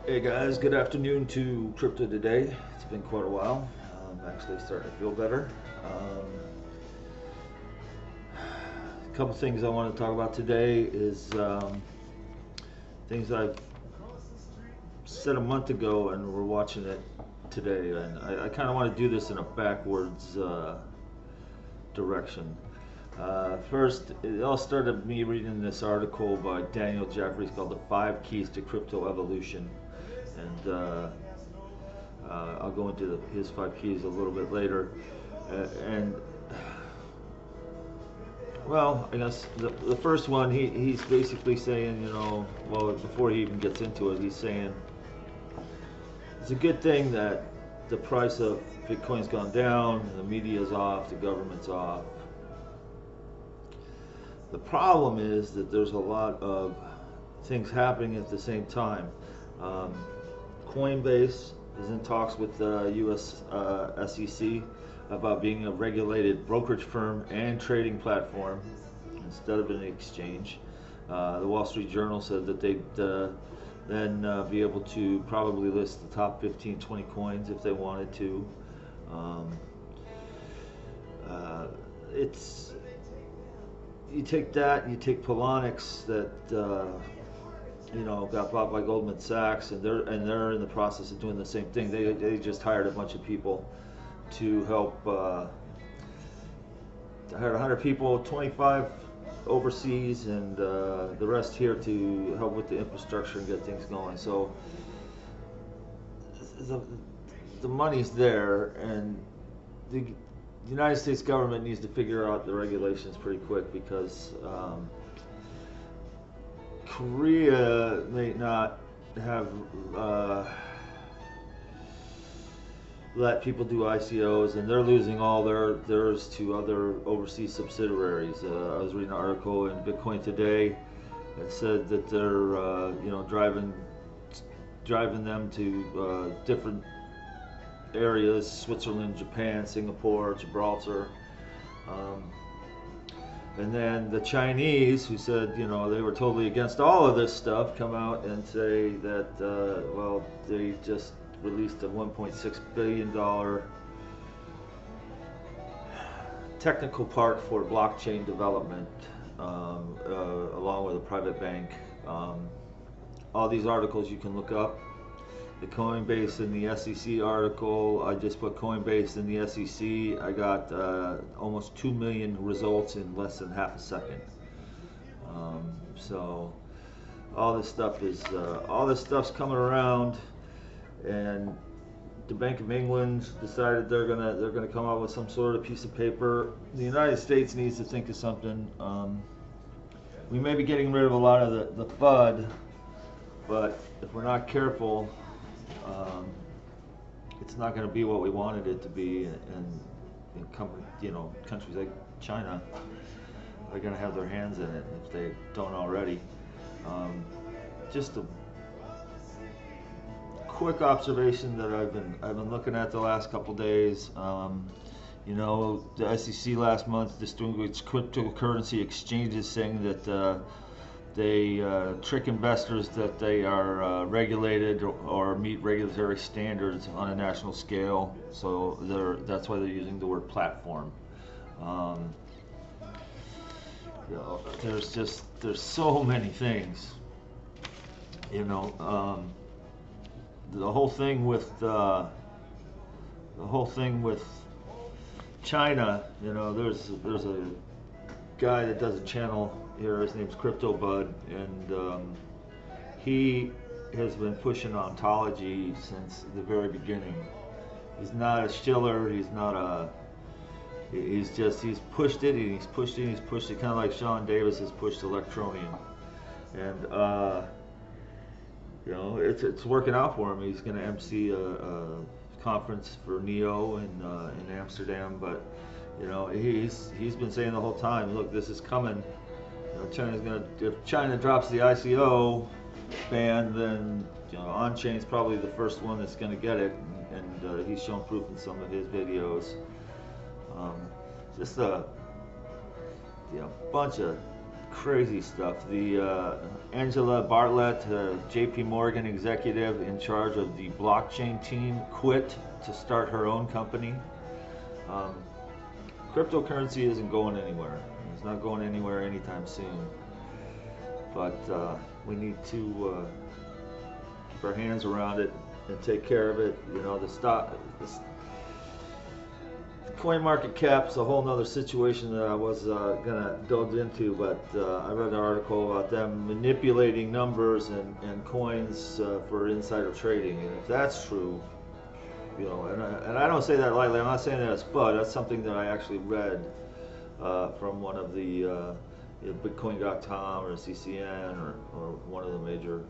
Hey guys, good afternoon to Crypto Today. It's been quite a while. I'm actually starting to feel better. A couple things I want to talk about today is things I've said a month ago and we're watching it today. And I kind of want to do this in a backwards direction. First, it all started with me reading this article by Daniel Jeffries called The 5 Keys to Crypto Evolution. And I'll go into his 5 keys a little bit later. And well, I guess the first one, he's basically saying, well, before he even gets into it, he's saying it's a good thing that the price of Bitcoin's gone down, the media's off, the government's off. The problem is that there's a lot of things happening at the same time. CoinBase is in talks with the U.S. SEC about being a regulated brokerage firm and trading platform instead of an exchange. The Wall Street Journal said that they'd then be able to probably list the top 15, 20 coins if they wanted to. You take that, and you take Polonix that got bought by Goldman Sachs, and they're in the process of doing the same thing. They just hired a bunch of people to help. They hired 100 people, 25 overseas, and the rest here to help with the infrastructure and get things going. So the money's there, and the United States government needs to figure out the regulations pretty quick because Korea may not have let people do ICOs, and they're losing all theirs to other overseas subsidiaries. I was reading an article in Bitcoin Today that said that they're driving them to different areas: Switzerland, Japan, Singapore, Gibraltar. And then the Chinese, who said, they were totally against all of this stuff, come out and say that, they just released a $1.6 billion technical part for blockchain development, along with a private bank. All these articles you can look up. The Coinbase and the SEC article, I just put Coinbase and the SEC. I got almost 2 million results in less than half a second. So all this stuff's coming around, and the Bank of England decided they're gonna come out with some sort of piece of paper. The United States needs to think of something. We may be getting rid of a lot of the FUD, but if we're not careful, it's not going to be what we wanted it to be, and countries like China are going to have their hands in it if they don't already. Just a quick observation that I've been looking at the last couple days. The SEC last month distinguished cryptocurrency exchanges, saying that they trick investors that they are regulated or meet regulatory standards on a national scale. So that's why they're using the word platform. There's so many things. The whole thing with China. There's a guy that does a channel here. His name's Crypto Bud, and he has been pushing ontology since the very beginning. He's not a shiller. He's pushed it, and he's pushed it, and he's pushed it, kind of like Sean Davis has pushed Electronium, and it's working out for him. He's going to MC a conference for Neo in Amsterdam, but he's been saying the whole time, look, this is coming. If China drops the ICO ban, then on-chain's probably the first one that's going to get it, and he's shown proof in some of his videos. Just a bunch of crazy stuff. The Angela Bartlett, JP Morgan executive in charge of the blockchain team, quit to start her own company. Cryptocurrency isn't going anywhere. It's not going anywhere anytime soon. But we need to keep our hands around it and take care of it. You know, the coin market cap's a whole nother situation that I was gonna delve into, but I read an article about them manipulating numbers and coins for insider trading, and if that's true, you know, and I don't say that lightly. I'm not saying that it's FUD. That's something that I actually read from one of the Bitcoin.com or CCN or one of the major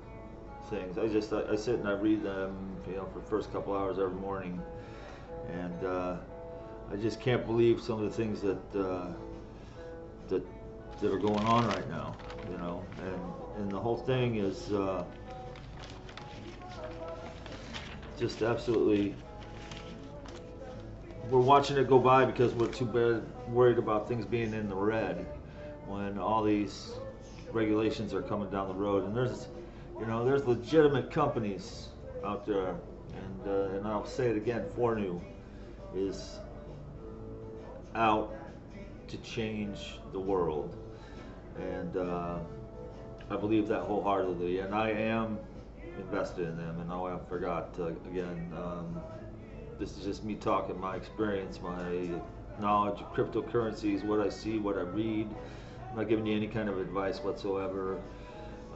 things. I sit and I read them, you know, for the first couple hours every morning, and I just can't believe some of the things that are going on right now, you know, and the whole thing is just absolutely. We're watching it go by because we're too worried about things being in the red when all these regulations are coming down the road. And there's legitimate companies out there, and I'll say it again, Fornu is out to change the world, and I believe that wholeheartedly, and I am invested in them. And I forgot again. This is just me talking my experience, my knowledge of cryptocurrencies, what I see, what I read. I'm not giving you any kind of advice whatsoever.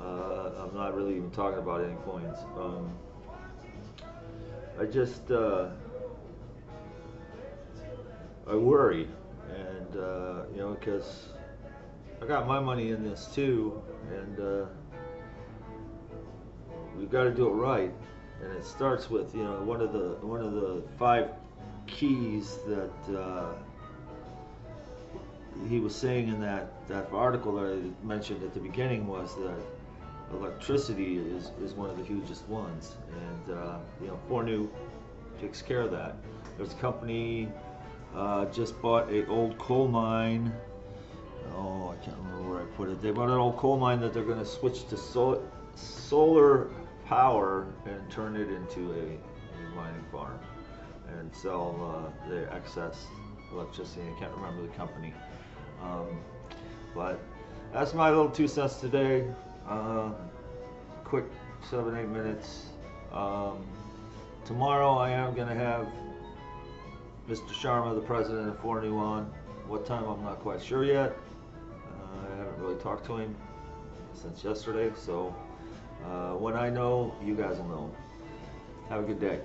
I'm not really even talking about any coins. I just I worry, and you know, because I got my money in this too, and we've got to do it right. And it starts with, you know, one of the 5 keys that he was saying in that article that I mentioned at the beginning was that electricity is one of the hugest ones, and you know, Fornu takes care of that. There's a company just bought an old coal mine. Oh, I can't remember where I put it. They bought an old coal mine that they're going to switch to solar power and turn it into a mining farm and sell the excess electricity. I can't remember the company, but that's my little 2 cents today. Quick 7-8 minutes. Tomorrow I am going to have Mr. Sharma the President of Fornu on. What time, I'm not quite sure yet. I haven't really talked to him since yesterday, so when I know, you guys will know. Have a good day.